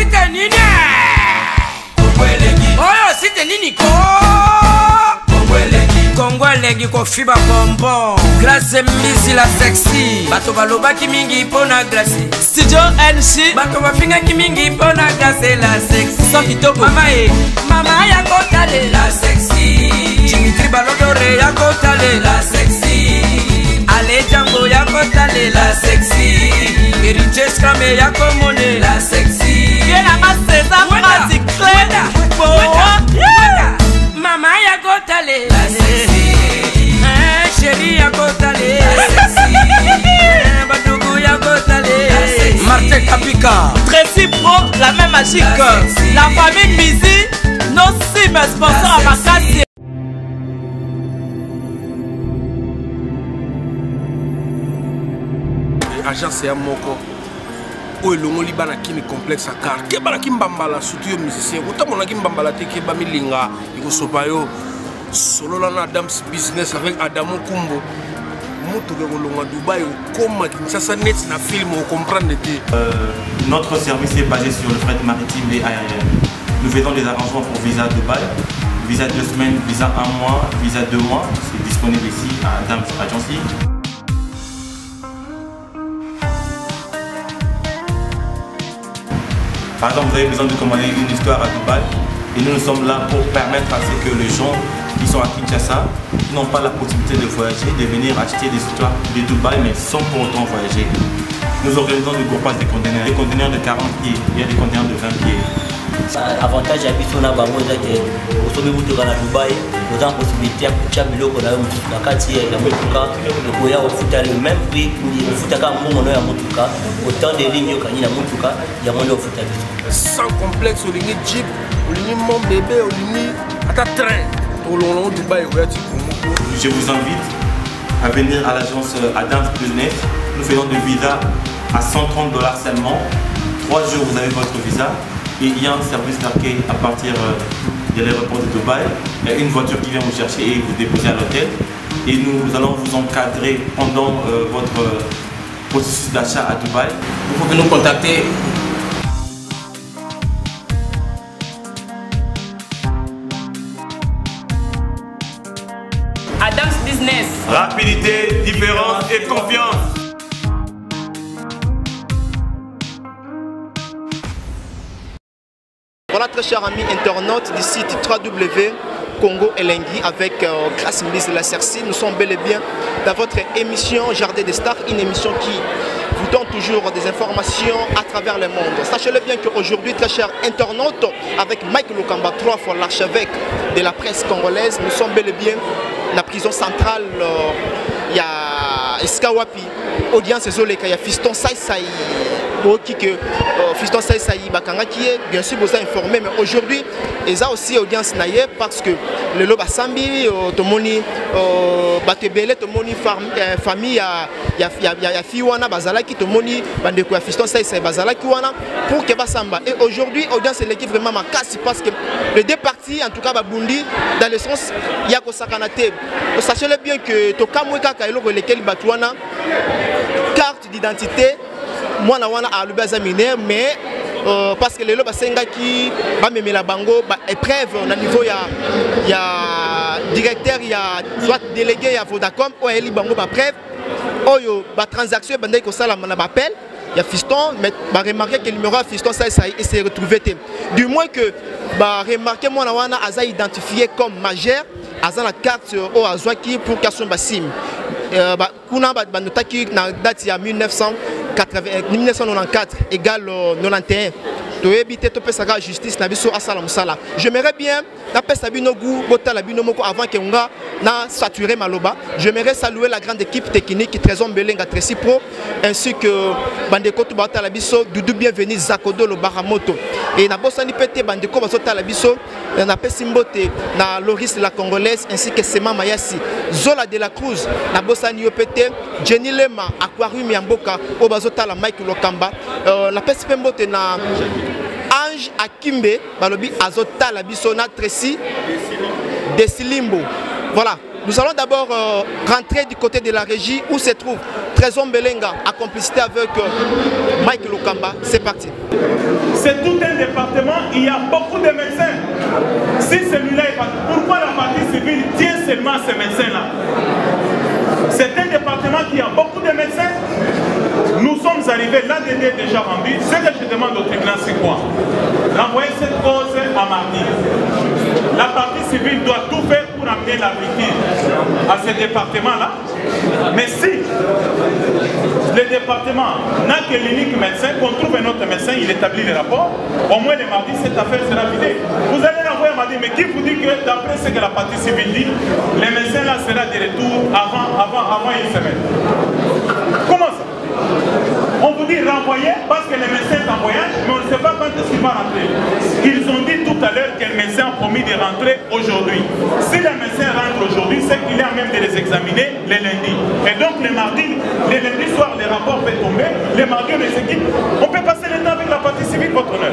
site nini oyo site nini Kongo legi ko fiba bonbon Glace misi la sexy bato balobaki mingi pona glace Studio NC bato bafingaki mingi pona glace la sexy so kitoko mama ya kotale la sexy Dimitri Balodore ya kotale la sexy Ale Django ya kotale la sexy Eriche Scramé ya komone la sexy Yena ma César Mati Clé mama ya kotale la sexy chérie ya kotale la sexy badougou ya kotale Martin Kapika Tracy Pro la même magique la famille Mizi nos sim sponsor à Makasi agence ya moko oyo elongoli bana kini complexe à car ke bana kimbambala surtout yo musicien otamona kimbambala te ke bamilinga ikosopa yo solola na Adams business avec Adamo Kumbo moto ke kolonga Dubai okoma Kinshasa net na film o comprendre te notre service est basé sur le fret maritime et aérien. Nous faisons des arrangements pour visa Dubaï, visa 2 semaines, visa 1 mois, visa 2 mois, c'est disponible ici à Adams Agency. Par exemple, vous avez besoin de commander une histoire à Dubaï et nous sommes là pour permettre à ce que les gens qui sont à Kinshasa, qui n'ont pas la possibilité de voyager, de venir acheter des histoires de Dubaï mais sans pour autant voyager. Nous organisons du groupage des conteneurs de 40 pieds, il y a des conteneurs de 20 pieds. Avantage à Bissona Bango, c'est que au sommet de Dubaï, nous avons la possibilité de faire des choses dans la quartier, dans le Moutuka, de pouvoir le même prix, au Futaka, autant de lignes qu'il y a dans Moutuka, il y a mon Futaka. Sans complexe, au ligne Jeep, au ligne mon bébé, au ligne à ta train, au long de Dubaï. Je vous invite à venir à l'agence Adams Business. Nous faisons des visas à 130 $ seulement. 3 jours, vous avez votre visa. Et il y a un service d'accueil à partir de l'aéroport de Dubaï. Il y a une voiture qui vient vous chercher et vous déposer à l'hôtel. Et nous allons vous encadrer pendant votre processus d'achat à Dubaï. Vous pouvez nous contacter. Adams Business. Rapidité, différence et confiance. Voilà très chers amis internautes du site www.Congo Elengi avec Glace Misi la Cerci. Nous sommes bel et bien dans votre émission Jardin des Stars, une émission qui vous donne toujours des informations à travers le monde. Sachez-le bien qu'aujourd'hui, très chers internautes, avec Mike Lukamba, 3 fois l'archevêque de la presse congolaise, nous sommes bel et bien dans la prison centrale. Il y a Eskawapi, audience Zoleka, il y a Fiston Saïsaï. Fiston Saïsaï Bakanga qui est bien sûr vous a informé, mais aujourd'hui ils ont aussi audience naïe parce que le loba sambi tomoni batebele tomoni famille ya fiwana bazala qui tomoni bande ko Fiston Saïsaï bazala qui wana pour que basamba. Et aujourd'hui audience l'équipe vraiment makasi parce que les deux parties en tout cas babundi dans le sens ya ko sakanate. Sachez-le bien que to kamweka ka eloko lesquels batwana carte d'identité moi na wana a lubaza mineur mais parce que les loba senga qui va me la bango ba épreuve au niveau ya directeur ya soit délégué ya Vodacom ou eli bango ba preuve oyo ba transaction bande ko sala na ba appel ya Fiston mais ba remarquer que le numéro Fiston ça il s'est retrouvé du moins que ba remarquer moi na wana aza identifié comme majeur aza la carte au azwaki pour kasson ba sim kuna ba notaki na date ya 1994 égale 91. Justice j'aimerais bien avant que na saturé maloba. J'aimerais saluer la grande équipe technique Trésor Belenga Tracy Pro ainsi que Bandeko Tubata Labiso Doudou bienvenue Zakodo le Baramoto et na bosani pété Bandeko Basota Labiso na Pesimbote na Loris la Congolaise ainsi que Sema Mayasi Zola de la Cruz na bosani pété Jenny Lema Aquarium Yamboka Obazota la Mike Lokamba na Pesimbote na Ange Akimbe Balobi Azota la Bisona Tracy Desilimbo. Voilà, nous allons d'abord rentrer du côté de la régie où se trouve Trésor Belenga en complicité avec Mike Lukamba. C'est parti. C'est tout un département, il y a beaucoup de médecins. Si celui-là est parti, pourquoi la partie civile tient seulement ces médecins-là? C'est un département qui a beaucoup de médecins. Nous sommes arrivés, l'ADD est déjà rendu. Ce que je demande au tribunal, c'est quoi? Renvoyer cette cause à mardi. La partie civile doit tout faire pour amener la victime à ce département-là. Mais si le département n'a que l'unique médecin, qu'on trouve un autre médecin, il établit les rapports, au moins le mardi, cette affaire sera vidée. Vous allez l'envoyer mardi, mais qui vous dit que d'après ce que la partie civile dit, les médecins là sera de retour avant une semaine? Comment ça? On vous dit renvoyer parce que le médecin est en voyage, mais on ne sait pas quand est-ce qu'il va rentrer. Ils ont dit tout à l'heure que le médecin a promis de rentrer aujourd'hui. Si le médecin rentre aujourd'hui, c'est qu'il est à même de les examiner le lundi. Et donc le mardi, le lundi soir, les rapports peuvent tomber. Le mardi, on les équipe. On peut passer le temps avec la partie civile, votre honneur.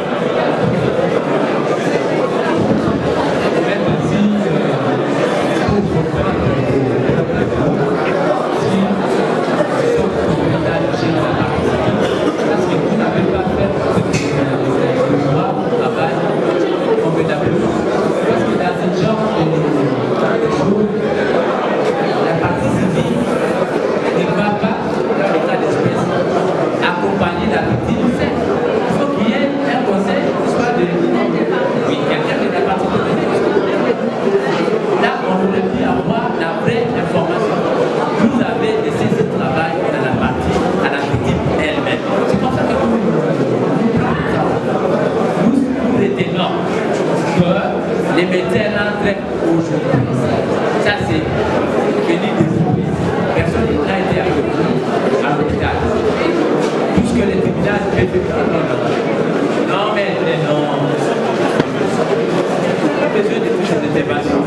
Les médecins rentrent aujourd'hui. Ça, c'est venu des services. Personne n'a été à l'hôpital. Tout ce que les tribunaux peuvent faire. Non, mais non. On a besoin de toutes ces interventions.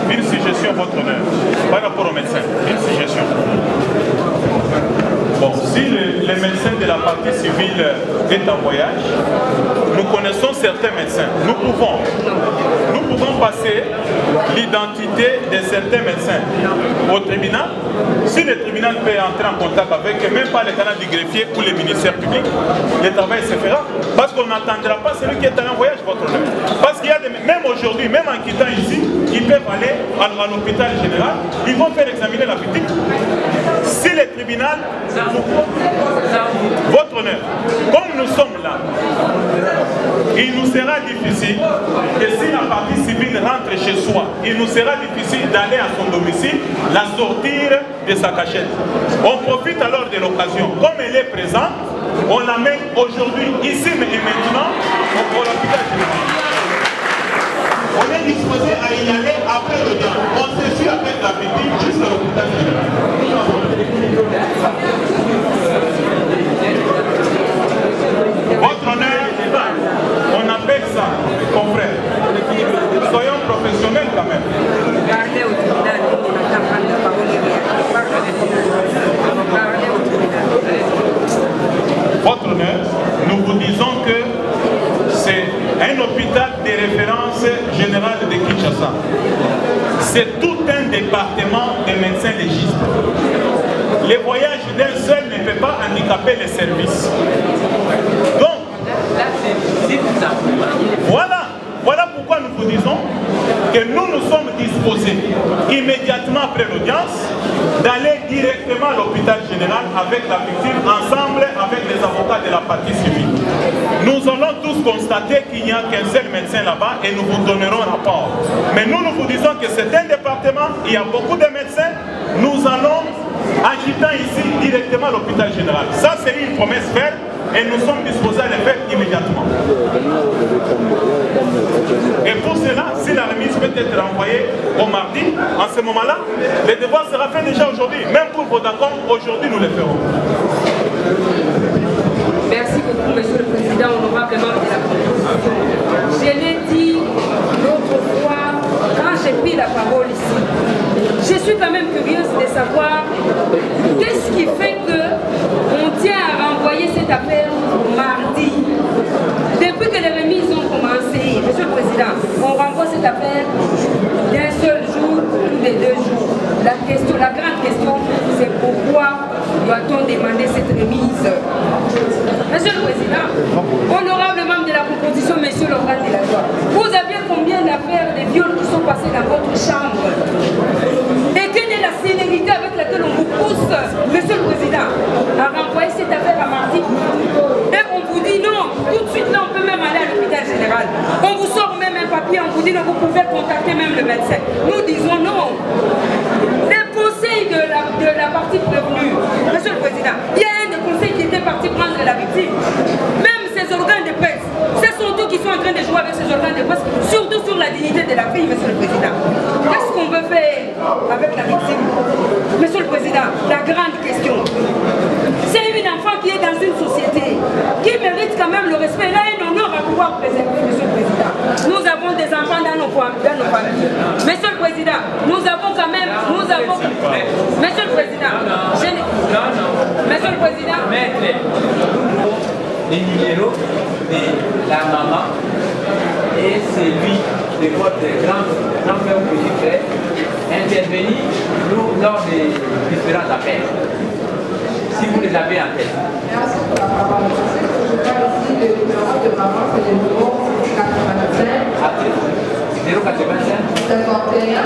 Une suggestion, votre honneur, par rapport aux médecins. Une suggestion. Bon, si le médecin de la partie civile est en voyage, nous connaissons certains médecins. Nous pouvons passer l'identité de certains médecins au tribunal. Si le tribunal peut entrer en contact avec, même pas le canal du greffier ou le ministère public, le travail se fera. Parce qu'on n'attendra pas celui qui est en voyage, votre honneur. Parce qu'il y a des, même aujourd'hui, même en quittant ici, ils peuvent aller à l'hôpital général, ils vont faire examiner la victime. Si le tribunal, votre honneur, comme nous sommes là, il nous sera difficile que si la partie civile rentre chez soi, il nous sera difficile d'aller à son domicile, la sortir de sa cachette. On profite alors de l'occasion. Comme elle est présente, on l'amène aujourd'hui, ici et maintenant, au l'hôpital général. On est disposé à y aller après l'audience. On se suit avec la victime jusqu'à l'hôpital général. Votre honneur, on appelle ça, confrère. Soyons professionnels quand même. Votre honneur, nous vous disons que c'est un hôpital de référence générale de Kinshasa. C'est tout un département de médecins légistes. Les voyages d'un seul ne peut pas handicaper les services. Donc, voilà pourquoi nous vous disons que nous sommes disposés immédiatement après l'audience d'aller directement à l'hôpital général avec la victime, ensemble avec les avocats de la partie civile. Nous allons tous constater qu'il n'y a qu'un seul médecin là-bas et nous vous donnerons un rapport. Mais nous vous disons que c'est un département, il y a beaucoup de médecins, nous allons agitant ici directement à l'hôpital général. Ça, c'est une promesse faite et nous sommes disposés à le faire immédiatement. Et pour cela, si la remise peut être renvoyée au mardi, en ce moment-là, le devoir sera fait déjà aujourd'hui. Même pour Vodacom, aujourd'hui, nous le ferons. Merci beaucoup, Monsieur le Président, honorablement de la Constitution. Je l'ai dit l'autre fois, quand j'ai pris la parole ici, je suis quand même curieuse de savoir qu'est-ce qui fait qu'on tient à renvoyer cette affaire mardi. Depuis que les remises ont commencé, cette affaire d'un seul jour ou des 2 jours. La grande question, c'est pourquoi doit-on demander cette remise? Monsieur le Président, honorable membre de la composition, monsieur l'organe de la loi, vous aviez combien d'affaires de viols qui sont passées dans votre chambre? Et quelle est la célérité avec laquelle on vous pousse, monsieur le Président, à renvoyer cette affaire à mardi? Et on vous dit non, tout de suite là on peut même aller à l'hôpital général. On vous sort même un papier, on vous dit non, vous pouvez contacter même le médecin. Nous disons non. Les conseils de la partie prévenue, monsieur le Président, il y a un des conseils qui était parti prendre la victime. Même ces organes de presse, c'est surtout qui sont en train de jouer avec ces organes de presse, surtout sur la dignité de la fille, monsieur le Président. Qu'est-ce qu'on veut faire avec la victime? Monsieur le Président, la grande question. C'est une enfant qui est dans une société qui mérite quand même le respect. Là, un honneur à pouvoir préserver, monsieur le Président. Nous avons des enfants dans nos familles. Monsieur le Président, nous avons quand même... Monsieur le Président, Monsieur le Président... Mettre les numéros de la maman et celui de votre grand-père ou petit frère intervenir lors des différents appels. Si vous les avez en tête. Merci pour la parole. Je parle ici du numéro de maman, c'est le numéro 85. 085 51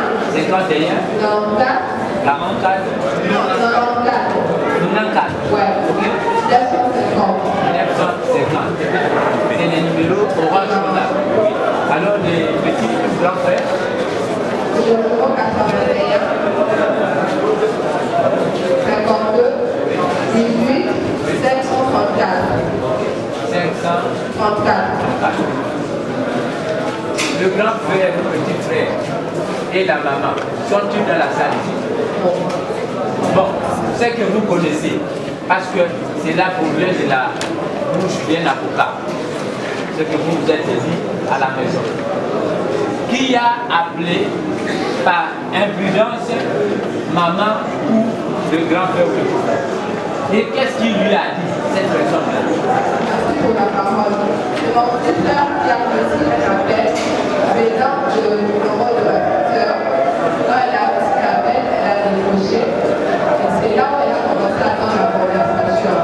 94 44 ouais. Ok. 950. C'est les numéros orange là. Alors les petits grands frères. C'est le numéro 81 52 18 534. 534. Le grand frère, le petit frère et la maman sont-ils dans la salle ici? Bon, c'est que vous connaissez, parce que c'est là pour vient de la bouche bien avocat. Ce que vous vous êtes dit à la maison. Qui a appelé par imprudence maman ou le grand frère ou le petit frère? Et qu'est-ce qu'il lui a dit, cette personne-là? Merci pour la parole. C'est mon petit frère qui a reçu un appel venant du numéro de la sœur. Quand elle a reçu l'appel, elle a décroché. Et c'est là où elle a commencé à attendre la conversation.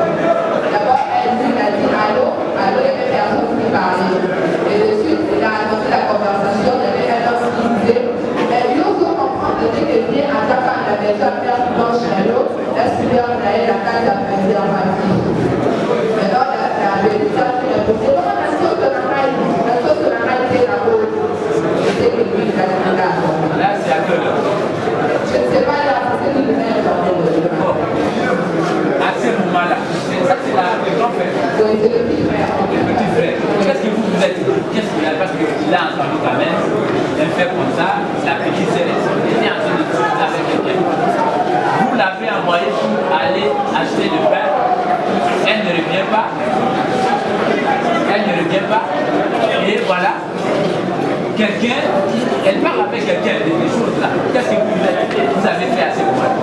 D'abord, elle lui a dit allô, allô, il y avait personne qui parlait. Et de suite, il a annoncé la conversation, il y avait un homme qui disait, elle lui ose comprendre que dès que vient attaquer à la maison, faire du blanche à l'eau, laisse-lui en aller la case à préservatif. Maintenant, la vérité, c'est comment la sauce de la raille, la peau. Je sais que lui, il a dit là. Là, c'est à quelle heure? Je ne sais pas, là, c'est lui, il est dans le bon. À ce moment-là, ça, c'est le grand frère. Oui, c'est le petit frère. Le petit frère. Qu'est-ce que vous vous êtes dit? Qu'est-ce qu'il a? Parce qu'il a entendu quand même un fait comme ça, la petite sœur était en train de discuter avec quelqu'un. Vous l'avez envoyé pour aller acheter du pain. Elle ne revient pas. Elle ne revient pas. Et voilà. Quelqu'un, elle parle avec quelqu'un des choses là. Qu'est-ce que vous avez fait à ce moment-là?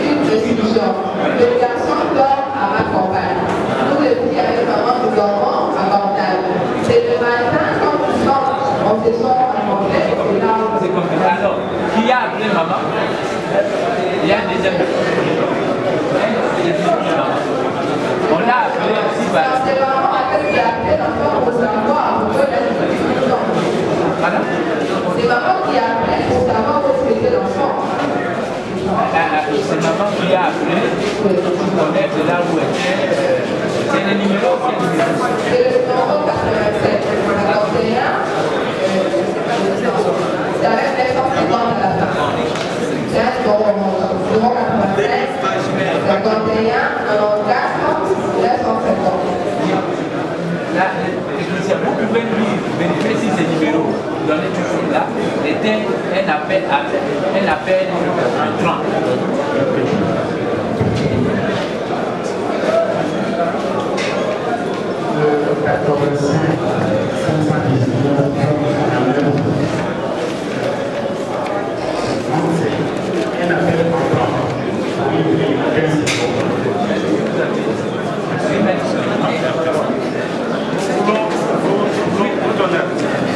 Une décision. Le garçon dort à ma compagne. Nous, les filles avec maman, nous dormons à Bordal. C'est le matin, quand nous sommes, on se sort à manger, et là, c'est comme ça. Alors, qui a appelé maman? Il y a un deuxième. On l'a appelé aussi par... c'est maman qui a appelé l'enfant pour savoir où est la discussion. Madame? C'est maman qui a appelé pour savoir où était l'enfant. C'est maman qui a appelé pour connaître là où était. C'est le numéro. C'est le numéro 87. 51. C'est avec 950 à la fin. C'est un numéro 87. 51. 94. 950. Là, vous pouvez lui vérifier si ces numéros donnés toujours là étaient un appel entrant. Le 85 519 un appel entrant.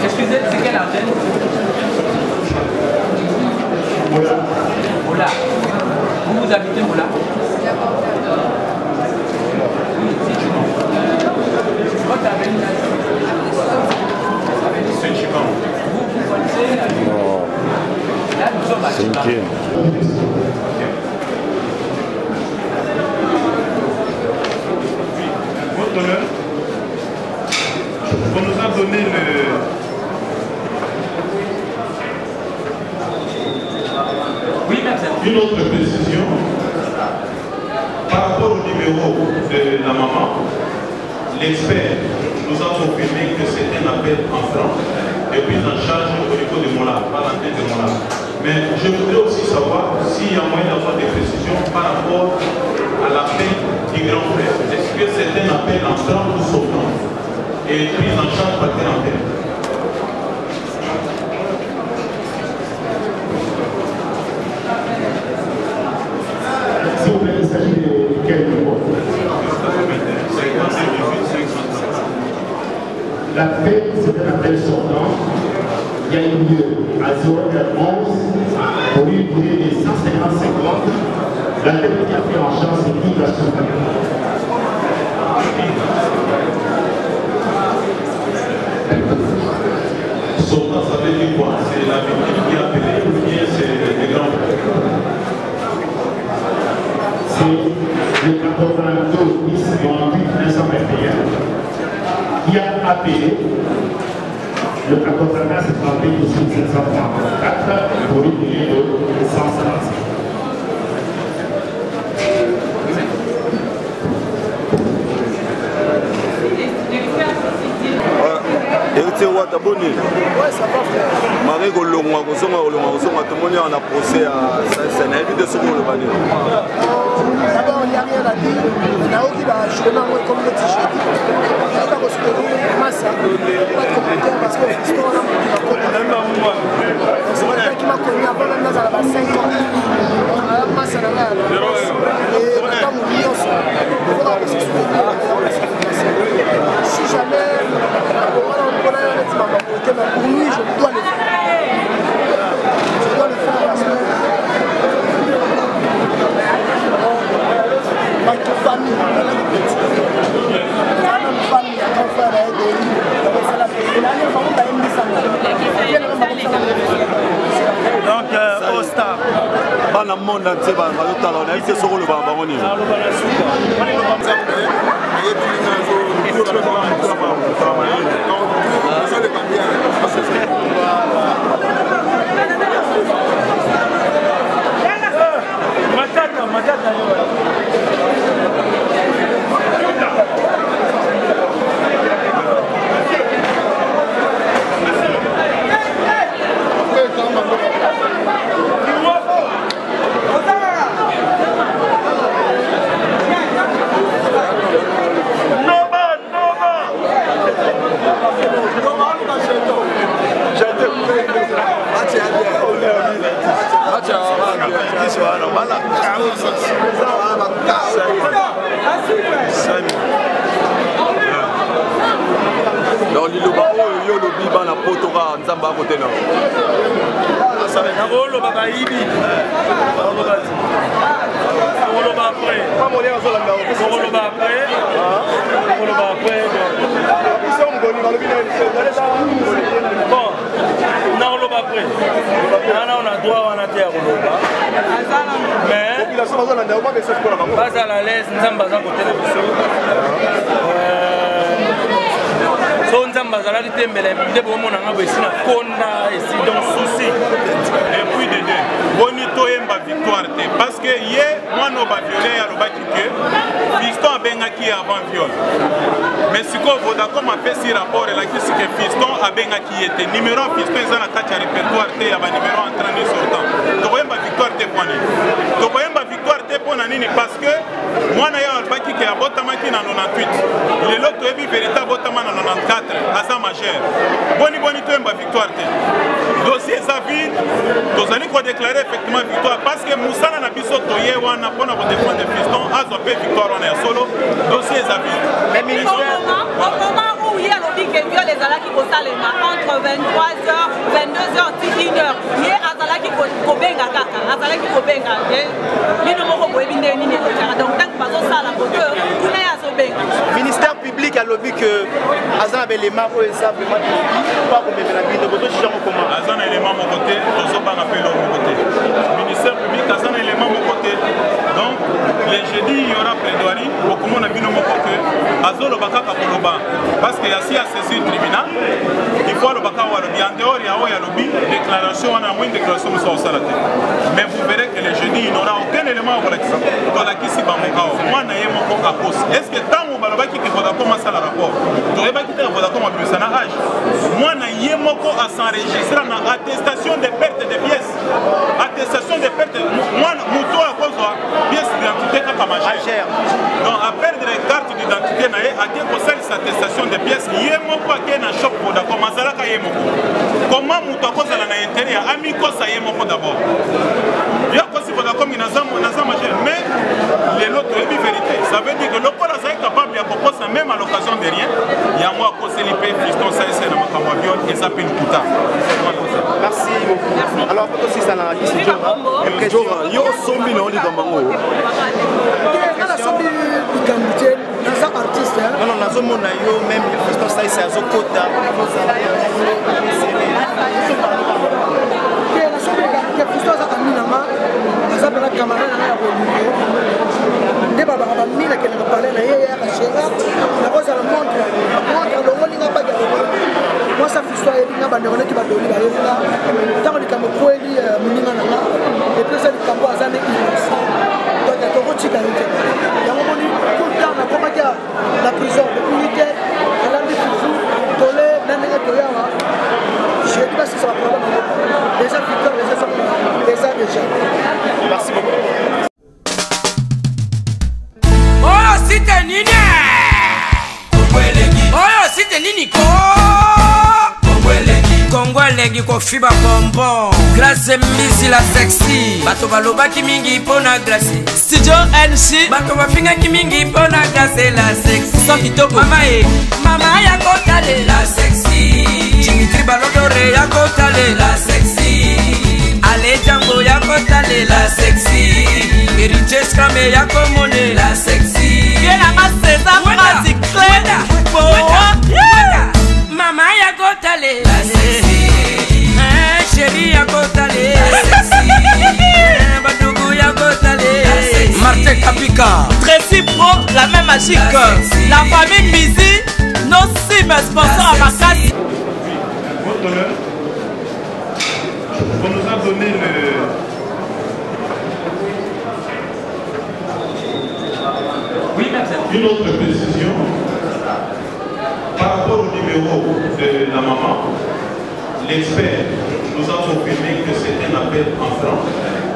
Excusez-moi. l'antenne. Mola. Vous habitez Mola? Oui, c'est Chican. Votre avenue là? C'est Chican. Vous connaissez la ville? Là, nous sommes à Chican. Votre honneur, on nous a donné une autre précision par rapport au numéro de la maman. L'expert nous a confirmé que c'est un appel entrant et prise en charge au niveau de Mola, par l'antenne de Mola. Mais je voudrais aussi savoir s'il y a moyen d'avoir des précisions par rapport à l'appel du grand frère. Est-ce que c'est un appel entrant ou sortant et prise en charge par quelle antenne? S'il vous plaît, il s'agit de quel numéro? L'appel, c'est un appel sortant. Il y a eu lieu à 0h11 pour une durée de 150 secondes. L'appel qui a pris en charge, c'est migration familiale. Sortant, ça veut dire quoi? C'est la victime qui a appelé ou bien c'est les grands frères? C'est le 82 10 98 121 qui a appelé le 84 78 734 pour une durée de 155. Héritier Wata Boni. Ouais, ça va frère. Marie Golongwa, Kosonga, tout le monde est en a procès à Saint-Saëns. Évite de se rouler le bannier. D'abord, il n'y a rien à dire. Naoki va jouer dans moi comme le t-shirt. Il va soutenir Massa. Pas de commentaire parce que l'histoire là, c'est quelqu'un qui m'a connu avant même dans la 5 ans. Massa n'a rien à la et maintenant, mon million, il faudra que se soutenir. Si jamais, pour lui, je dois le faire. Je dois le faire parce que ma famille, donc, au star, dans le monde entier, on a été sur le banc. Donc, il y a le biban à Potora, Nzamba à côté. On a droit à la terre, mais pas à la l'aise, nous sommes à côté de so nzamba zalaki tembele nde bomona nga boye sina konda esi donc souci et puis de deux boni toyemba victoire te parce que ye mwana baviole alobaki ke Fiston abengaki avant viol mais sikoyo Vodacom apesi rapport elakisi ke Fiston abengaki ye te numéro ya Fiston eza na kati ya répertoire te ya banumero entrant et sortant tokoyemba victoire te mpo nini tokoyemba victoire te mpo na nini parce que mwana ye alobaki ke abotamaki na 98 lelo toyebi vérité abotama na 94 aza majeur boni toyemba victoire te dossier eza vide tozali kodéclare effectivement victoire parce que mosala na biso toye wana mpona kodéfendre Fiston azwa mpe victoire wana ya solo dossier eza vide au moment où il y a le viol ezalaki kosalema entre 23h bazalaki kobenga bino moko boyebi ndenge nini ekokaka donc ntango bazosala kote kuna ye azobenga ministère public alobi que aza na belema oyo eza vraiment pa komemela bino bozochijango koma aza na elema moko te tozobanga mpe lo moko te ministère public aza na elema moko te donc les jeudi il y aura plaidoirie bokomona bino moko ke azoloba kaka koloba parce que yasi asaisir tribunal il faut aloba kaka alobi en dehors ya oyo alobi déclaration wana yango une déclaration mosu akosala te mais vous verrez que les jeudi il n'aura aucun élément ya kolakisa tolakisi bamokao mwana ye moko akosi est ce que ntango balobaki ke vodacom asala rapport toyebaki te vodacom abimisa na age mwana ye moko asenregistre na attestation de perte de pièces attestation de perte mwana moto akozwa pièce d'identité kaka magère donc a perdre carte d'identité na ye ake kosalisa attestation de pièces ye moko ake na shop vodacom azalaka ye moko comment moto akozala na intérêt ya amikosa ye moko d'abord yo akosi vodacom naza magère mais lelo toyebi vérité ça veut dire que lokola azali capable ya koposa même à l'occasion de rien yango akoseli mpe fiston salise na makambo ya viol eza mpe lokuta merci beaucoup alors poto sisa na kisi jora yo sombi na olikambo yango ana sombi likambo te naza artiste non nazomona yo même fiston salise azokota fiston aza aminanga aza mpena camarade nanga ya bolingo nde babaka bamina kelanga pale na ye yaka shenga nakozala montre longolinga bagi ya longolinga mwasa fiston ayelinga bandeko neti badoli bayelinga ntango likambo kweli moninga nanga epesa likambo aza ne innocent donc tokotika ye te yango moni tout le temps nakomaki na prison depuis te alandi fufu tole na ndenge toyawa jeudi basisa baproblème yango déjà victoire déjà merci beaucoup oyo site nini oyo site nini kongweleki kofiba bonbon glace misi la sexy bato balobaki mingi mpona glace studio nc bato bafingaki mingi mpona glace la sexy so kitoko mama ya kotale la sexy Dimitri Balodore ya kotale la sexy Ale Django ya kotale la sexy Riches Krame ya komone la sexy Yenanga César Masi Clé Mama ya kotale la sexy Chérie ya kotale la sexy Badougou ya kotale Martin Kapika Tracy Pro, la même magique la famille Mizi nos 6 sponsors à Makassi votre honneur, on nous a donné une autre précision par rapport au numéro de la maman. L'expert nous a confirmé que c'est un appel en franc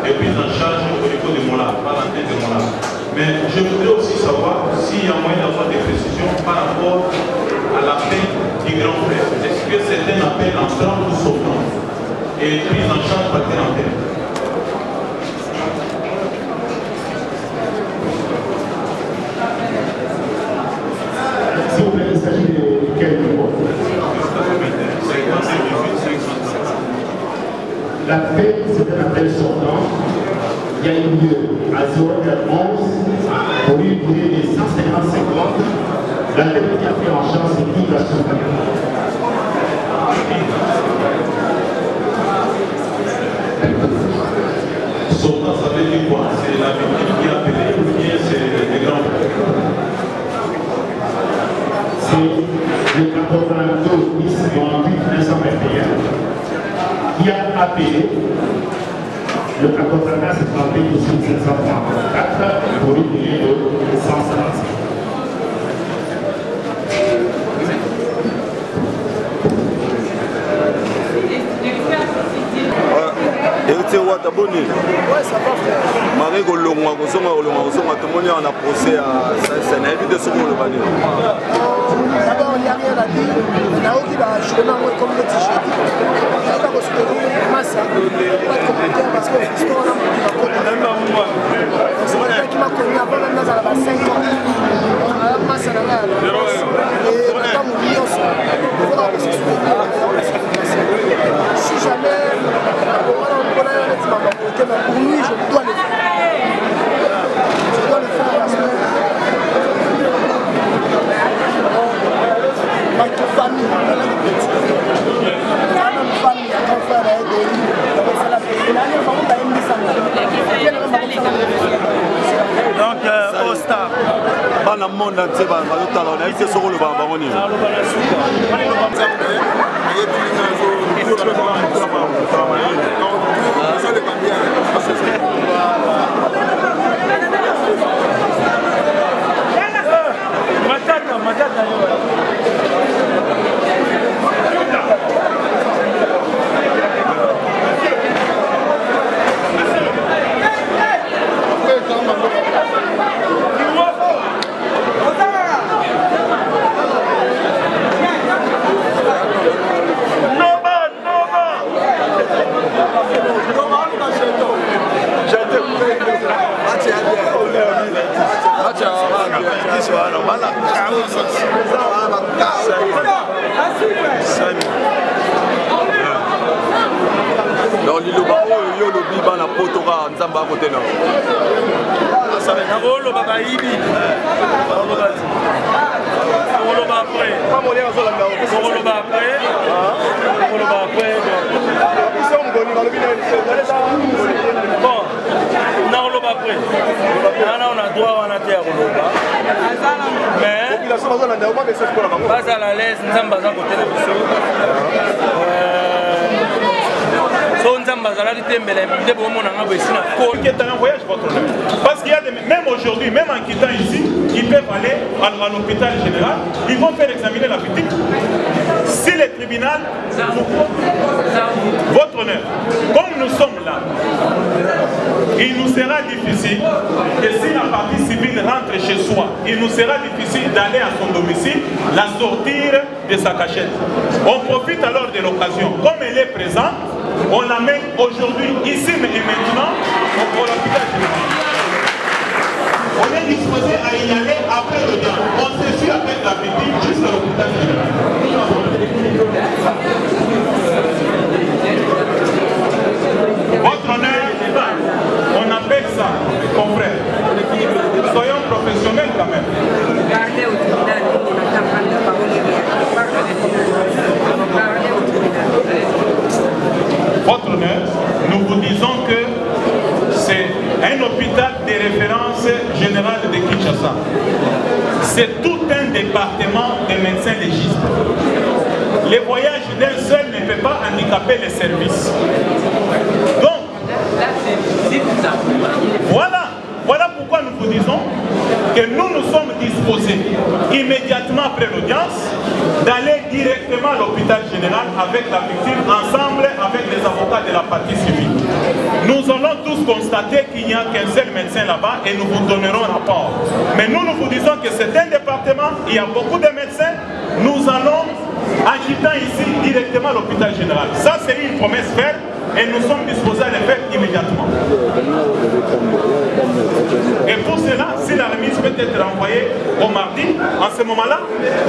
et prise en charge au niveau de Mola, pas l'antenne de Mola. Mais je voudrais aussi savoir s'il y a moyen d'avoir des précisions par rapport à l'appel du grand frère. Est-ce que c'est un appel en franc ou sortant et prise en charge par quelle antenne? S'il vous plaît, il s'agit de quel numéro? L'appel, c'est un appel sortant. Il y a eu lieu à 0h11 pour une durée de 150 secondes. L'appel qui a pris en charge c'est l'immigration familiale. Sortant, ça veut dire quoi? C'est la victime qui a appelé ou bien c'est les grands frères? C'est le 82 10 98 1921 qui a appelé le 81 71 734 pour une durée de 155. Héritier Wata Boni. Marie Golongwa Kosonga tomoni en a procès à Sénat de ce qu'on le va dire. D'abord, il n'y a rien à dire. Naoki va jouer dans le comme le t-shirt. Il va se donner masse. Pas de commentaire parce que l'histoire là, il va connaître. C'est quelqu'un qui m'a connu avant même dans la 5 ans. Alors, masse à la main. Et maintenant, mon million, il faudra que ce soit si jamais, pour lui, monde entier bazotala on a vu soko le bango ni matata dans liloba oyo lobi bana potoka nzamba à côté non nakoloba bayibi okoloba après bon nakoloba après nana on a droit wana te ya koloba mais bazala l'aise nzambe aza kotela biso so nzambe azalaki tembele nde bomonanga boesina un voyage votre honneur. Parce qu'il y a des, même aujourd'hui, même en quittant ici, ils peuvent aller à l'hôpital général, ils vont faire examiner la victime. Si le tribunal, votre honneur, comme nous sommes là, il nous sera difficile, et si la partie civile rentre chez soi, il nous sera difficile d'aller à son domicile, la sortir de sa cachette. On profite alors de l'occasion, comme elle est présente, on l'amène aujourd'hui, ici et maintenant, au l'hôpital général. On est disposé à y aller après le bien. On se suit avec la victime jusqu'à l'hôpital général. Votre honneur, on appelle ça, confrère. Soyons professionnels quand même. Votre honneur, nous vous disons que c'est un hôpital de référence générale de Kinshasa. C'est tout un département de médecins légistes. Les voyages d'un seul ne peut pas handicaper les services. Donc, voilà pourquoi nous vous disons que nous sommes disposés immédiatement après l'audience d'aller directement à l'hôpital général avec la victime, ensemble avec les avocats de la partie civile. Nous allons tous constater qu'il n'y a qu'un seul médecin là-bas et nous vous donnerons rapport. Mais nous vous disons que c'est un département, il y a beaucoup de médecins, nous allons, en quittant ici, directement à l'hôpital général. Ça, c'est une promesse faite et nous sommes disposés à le faire immédiatement. Et pour cela, si la remise peut être renvoyée au mardi, en ce moment-là,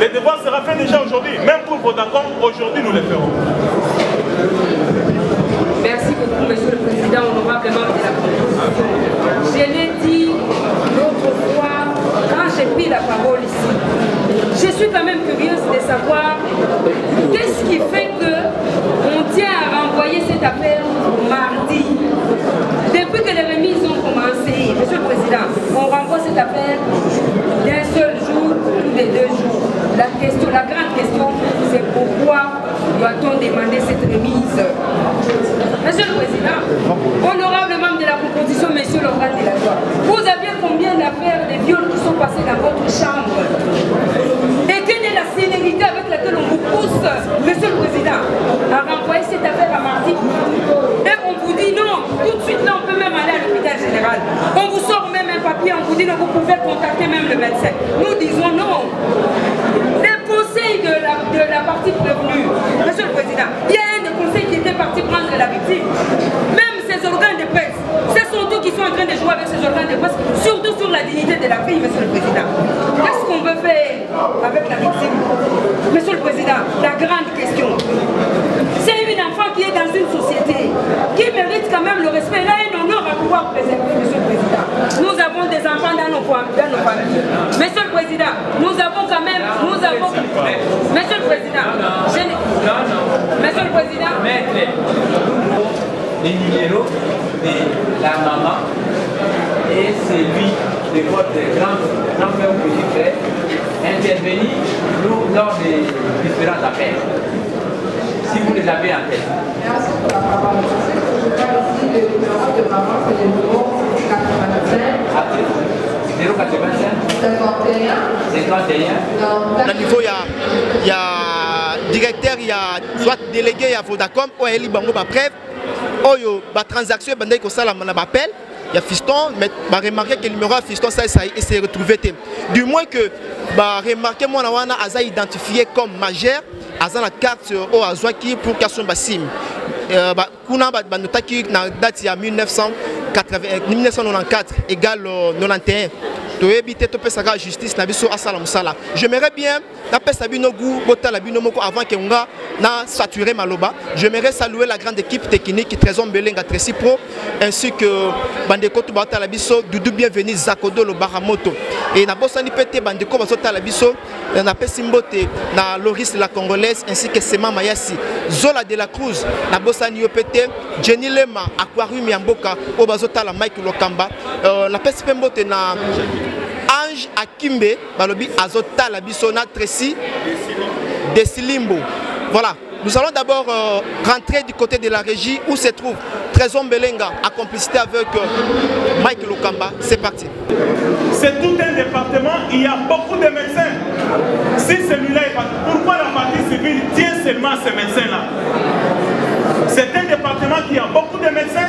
le devoir sera fait déjà aujourd'hui. Même pour vos accords, aujourd'hui, nous le ferons. Merci beaucoup, Monsieur le Président, honorable membre de la Constitution. Je l'ai dit l'autre fois, quand j'ai pris la parole ici, je suis quand même curieuse de savoir qu'est-ce qui fait qu'on tient à renvoyer cette affaire mardi. Depuis que les remises ont commencé, Monsieur le Président, on renvoie cette affaire d'un seul jour ou de 2 jours. La grande question, c'est pourquoi doit-on demander cette remise? Monsieur le Président, honorable membre de la proposition, Monsieur l'organe de la loi, vous aviez combien d'affaires de viols qui sont passées dans votre chambre? Et quelle est la célérité avec laquelle on vous pousse, Monsieur le Président, à renvoyer cette affaire à mardi? Et on vous dit non, tout de suite là on peut même aller à l'hôpital général. On vous sort même un papier, on vous dit non, vous pouvez contacter même le médecin. Nous disons non. Les conseils de la partie prévenue, Monsieur le Président, il y a un des conseils qui était parti prendre la victime. Même ces organes de presse, ce sont eux qui sont en train de jouer avec ces organes de presse, surtout sur la dignité de la fille, Monsieur le Président. Qu'est-ce qu'on veut faire avec la victime? Monsieur le Président, la grande question. C'est une enfant qui est dans une société qui mérite quand même le respect. Là, un honneur à pouvoir préserver, Monsieur le Président. Nous avons des enfants dans nos familles. Monsieur le Président, nous avons quand même... Monsieur le Président, Monsieur le Président... Les numéros de la maman et celui de votre grand frère ou petit frère intervenir lors des différents appels, si vous les avez en tête. Merci pour la parole. Je parle ici de numéro de maman, c'est le numéro 85. 085 na niveau ya directeur ya soit délégué ya Vodacom oyo eli bango bapreuve oyo batransaction ebandaki kosalama na bappel ya fiston mais baremarke que numéro ya fiston ça s'est retrouvé te du moins que baremarke mwana wana aza identifié comme majeur aza na carte oyo azwaki pour kason basim kuna banotaki na date ya 1994 égale 91 toyebi te topesaka justice na biso asala musala. J'aimerais bien napesa bino gu botala bino moko avant que nga na saturer maloba. J'aimerais saluer la grande équipe technique Trésor Mbelenga Tracy Pro ainsi que bandeko to batala biso Doudou bienvenue Zakodo lo Baramoto et na bosani pété bandeko basotala biso na pesi mbote na Loris la Congolaise ainsi que Sema Mayasi Zola de la Cruz na bosani yo pété Jenny Lema Aquarium ya mboka o bazotala Mike Lokamba na pesi mbote na Ange Akimbe balobi azota la bisona Tracy Desilimbo. Voilà, nous allons d'abord rentrer du côté de la régie où se trouve Trésor Mbelenga en complicité avec Mike Lokamba. C'est parti. C'est tout un département, il y a beaucoup de médecins. Si celui-là est pas... Pourquoi la partie civile tient seulement ces médecins-là? C'est un département qui a beaucoup de médecins.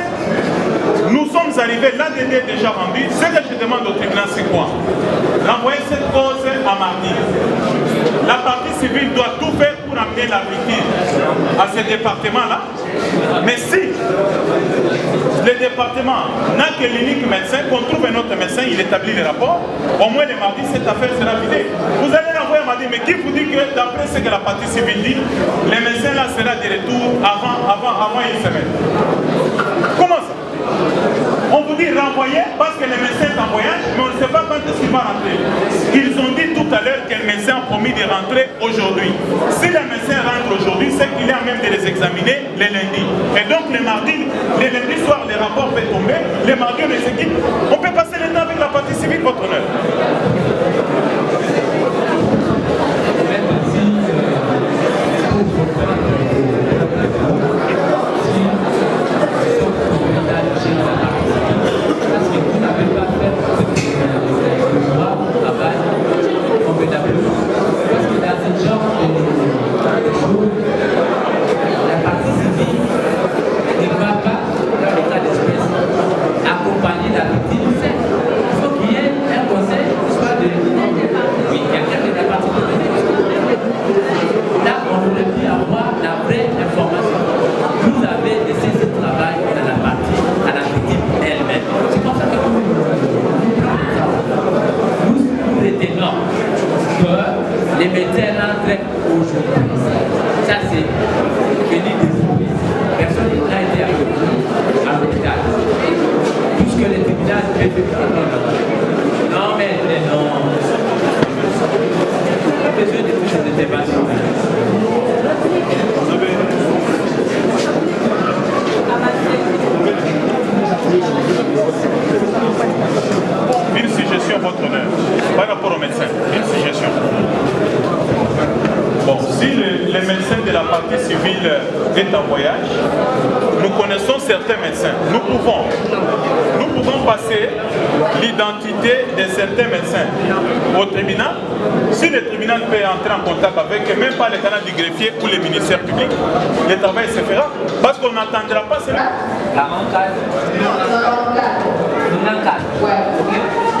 Nous sommes arrivés, l'ADD est déjà rendu. Ce que je demande au tribunal, c'est quoi? Renvoyer cette cause à mardi. La partie civile doit tout faire pour amener la victime à ce département-là. Mais si le département n'a que l'unique médecin, qu'on trouve un autre médecin, il établit les rapports, au moins le mardi, cette affaire sera vidée. Vous allez renvoyer mardi, mais qui vous dit que d'après ce que la partie civile dit, les médecins là sera de retour avant une semaine? Comment ça? On vous dit renvoyer parce que le médecin est en voyage, mais on ne sait pas quand est-ce qu'il va rentrer. Ils ont dit tout à l'heure que le médecin a promis de rentrer aujourd'hui. Si le médecin rentre aujourd'hui, c'est qu'il est à même de les examiner le lundi. Et donc le mardi, le lundi soir, les rapports peuvent tomber. Le mardi, on les équipe. On peut passer le temps avec la partie civile, votre honneur. les médecins rentrent aujourd'hui. Ça, c'est venu des services. Personne n'a été à l'hôpital. Tout ce que les tribunaux peuvent faire, non, mais non. On a besoin de toutes ces interventions. Une suggestion, votre honneur, par rapport aux médecins, une suggestion. Bon, si le médecin de la partie civile est en voyage, nous connaissons certains médecins. Nous pouvons passer l'identité de certains médecins au tribunal. Si le tribunal peut entrer en contact avec, même pas le canal du greffier ou le ministère public, le travail se fera. Parce qu'on n'attendra pas cela. 44. 94. Ouais.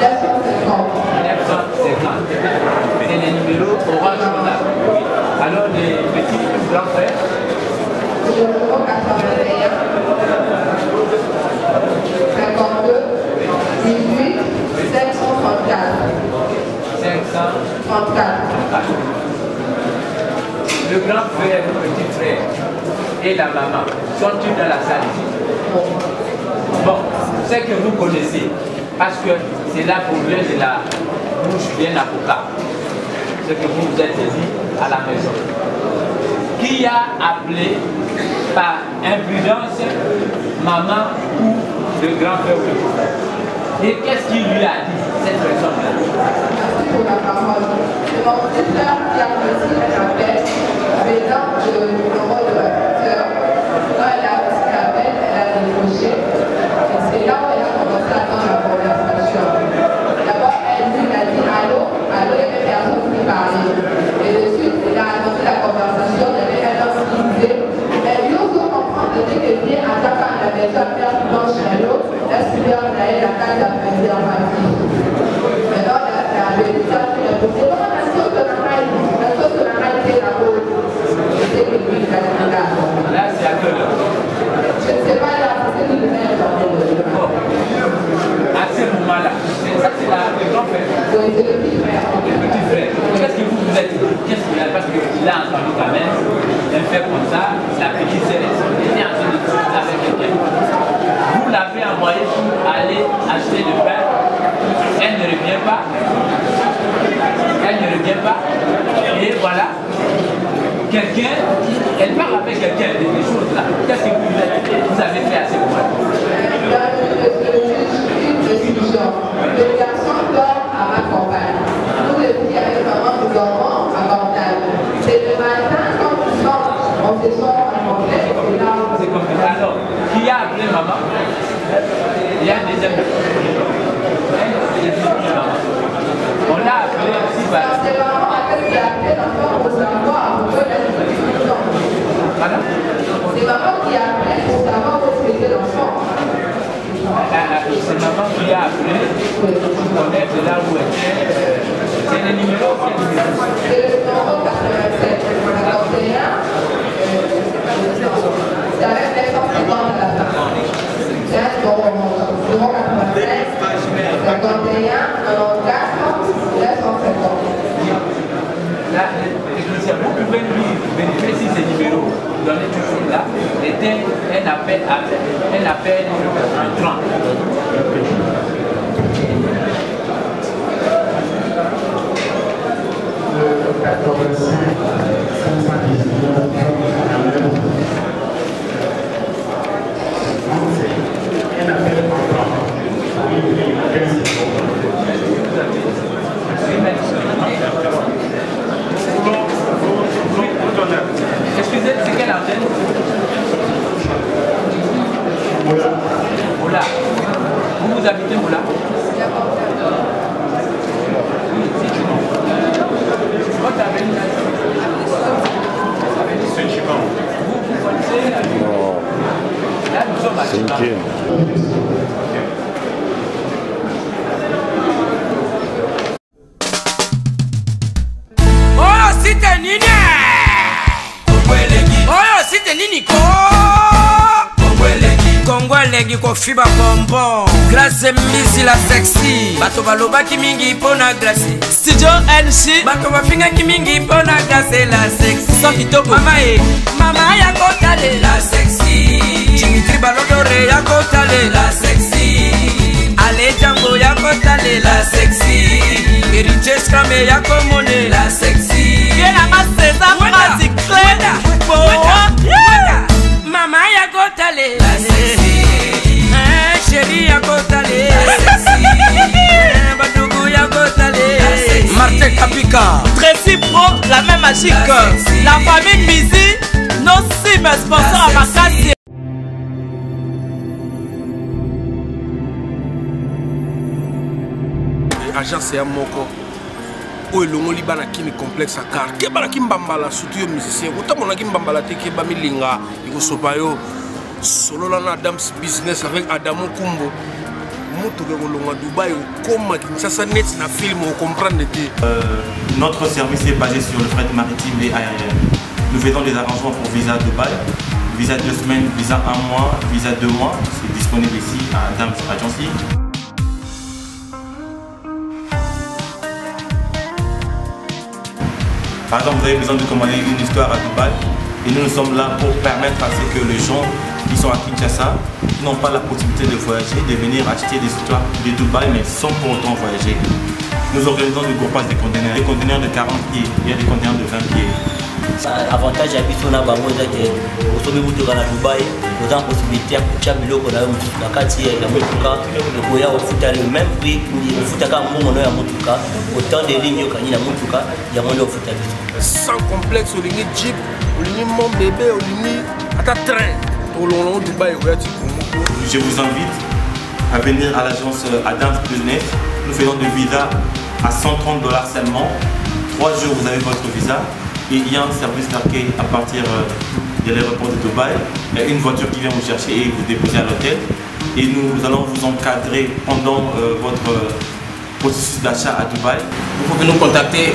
950. C'est les numéros orange là. Alors les petits grands frères. Le numéro 81. 52. 18. 534. 534. Le grand frère, le petit frère et la maman sont-ils dans la salle ici? Bon, c'est que vous connaissez, parce que c'est là pour vient de la bouche bien avocat. C'est que vous vous êtes dit à la maison. Qui a appelé par imprudence maman ou le grand frère? Et qu'est-ce qu'il lui a dit? cette personne-là. Merci pour la parole. C'est mon petit frère qui a reçu un appel venant du numéro de la sœur. Quand elle a reçu l'appel, elle a décroché. Et c'est là où elle a commencé à attendre la conversation. D'abord, elle lui a dit allô, allô, il y avait personne qui parlait. Et de suite, il a annoncé la conversation, il y avait un homme qui disait, mais il faut comprendre que que bien à ta part, la maison faire blanche à l'eau, la super d'aller la carte à préservatif. Maintenant, elle a dit ça, elle a dit, comment la sauce de la maille, c'est la peau. Je sais que lui, il a dit là. Là, c'est à quelle heure? Je ne sais pas, là, c'est qu'il met dans le bon. À ce moment-là, ça c'est le grand frère. Oui, c'est le petit frère. Le petit frère. Qu'est-ce que vous êtes? Qu'est-ce qu'il a? Parce qu'il a entendu quand même, elle fait comme ça, la petite sœur était en train de discuter avec quelqu'un. Vous l'avez envoyé pour aller acheter du pain. Elle ne revient pas. Elle ne revient pas. Et voilà. Quelqu'un, elle parle avec quelqu'un de ces choses-là. Qu'est-ce que vous avez fait à ce moment-là? Le garçon dort à ma compagne. Nous, les filles avec maman, nous dormons à Bordal. C'est le matin, quand nous sommes, on se sort à manger. C'est comme ça. Alors, qui a appelé maman? Il y a un deuxième. On l'a appelé aussi par... C'est maman qui a appelé l'enfant pour savoir pourquoi il a une discussion. C'est maman qui a appelé pour savoir où était l'enfant. C'est maman qui a appelé pour connaître là où était. C'est le numéro. C'est le numéro 87. 41. C'est avec les 150 à la fin. C'est un numéro 87. 51. 94. 150. Là, vous pouvez lui vérifier si ces numéros donnés toujours là était un appel entrant. Le 85 519 un appel entrant. Excusez, c'est quelle antenne? Moula. Vous habitez Moula? Vous connaissez? Là, nous sommes à Cinquième. Kongwelegi kofiba bonbon Grâce mbisi la sexy Bato balobaki mingi pona grâce Studio NC Bato bafingaki mingi pona grâce la sexy Sans kitoko Mama e Mama ya kotale la sexy Dimitri Balodore ya kotale la sexy Ale Django ya kotale la sexy Eriches Kame ya komone la sexy Yena ma César Mazik Claire Mama ya kotale la sexy Chérie ya kotale la sexy Badougou ya kotale Martin Kapika Tracy Pro, la même magique La famille Mizi Nos sim sponsors à Makassi Agence ya moko oyo elongoli bana kini complexe à car ke bana kimbambala surtout yo musicien otamona kimbambala te ke bamilinga ikosopa yo solola na Adams Business avec Adamo Kumbo motoke kolonga Dubaï okoma Kinshasa net na film o comprendre te. Notre service est basé sur le fret maritime et aérien. Nous faisons des arrangements pour visa Dubaï, visa 2 semaines, visa 1 mois, visa 2 mois. C'est disponible ici à Adams Agency. Par exemple, vous avez besoin de commander une histoire à Dubaï et nous sommes là pour permettre à ce que les gens qui sont à Kinshasa, qui n'ont pas la possibilité de voyager, de venir acheter des histoires de Dubaï mais sans pour autant voyager. Nous organisons du groupage des conteneurs de 40 pieds, il y a des conteneurs de 20 pieds. Avantage à biso na bango eza ke osomi mutuka na Dubai, oza possibilité ya kutia biloko na yo na kati ya mutuka ekoya ofuta le même prix ofutaka mbongo ya mutuka autant de lignes okani na mutuka yango nde ofuta biso sans complexe olingi jeep olingi mon bébé olingi ata train tolongolongo Dubai okoyati Congo. Je vous invite à venir à l'agence Adams.net. Nous faisons des visas à 130 $ seulement. 3 jours vous avez votre visa. Et il y a un service d'arcade à partir de l'aéroport de Dubaï. Il y a une voiture qui vient vous chercher et vous déposer à l'hôtel. Et nous allons vous encadrer pendant votre processus d'achat à Dubaï. Vous pouvez nous contacter.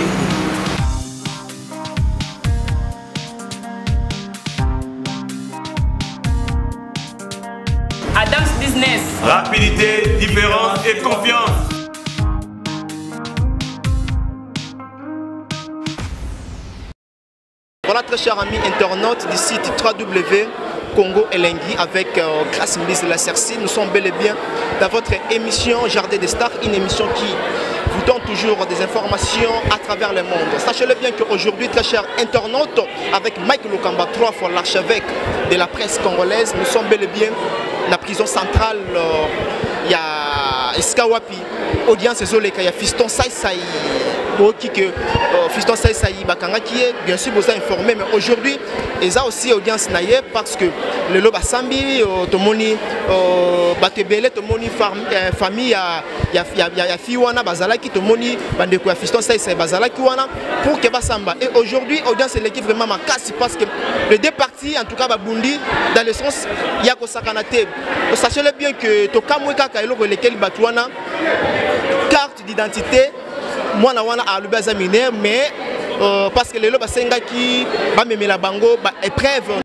Adams Business. Rapidité, différence et confiance. Voilà très chers amis internautes du site www.congo Elengui avec Grâce Mbise de la Cerci. Nous sommes bel et bien dans votre émission Jardin des Stars, une émission qui vous donne toujours des informations à travers le monde. Sachez-le bien qu'aujourd'hui, très chers internautes, avec Mike Lukamba, 3 fois l'archevêque de la presse congolaise, nous sommes bel et bien dans la prison centrale. Il y a Eskawapi, audience Zoleka, il y a Fiston Saïsaï. Fiston Saïsaï Bakanga qui est bien sûr vous a informé, mais aujourd'hui ils ont aussi audience naïe parce que le loba sambi tomoni batebele tomoni famille ya fiwana bazalaki tomoni bandeko ya Fiston Saïsaï bazalaki wana pour que basamba. Et aujourd'hui audience est l'équipe vraiment makasi parce que les deux parties en tout cas babundi dans le sens yako sakanate. Sachez-le bien que tokamwe kaka eloko lesquels batwana carte d'identité moi na wana a l'ubazamine mais parce que les loba senga qui ba memela bango ba épreuve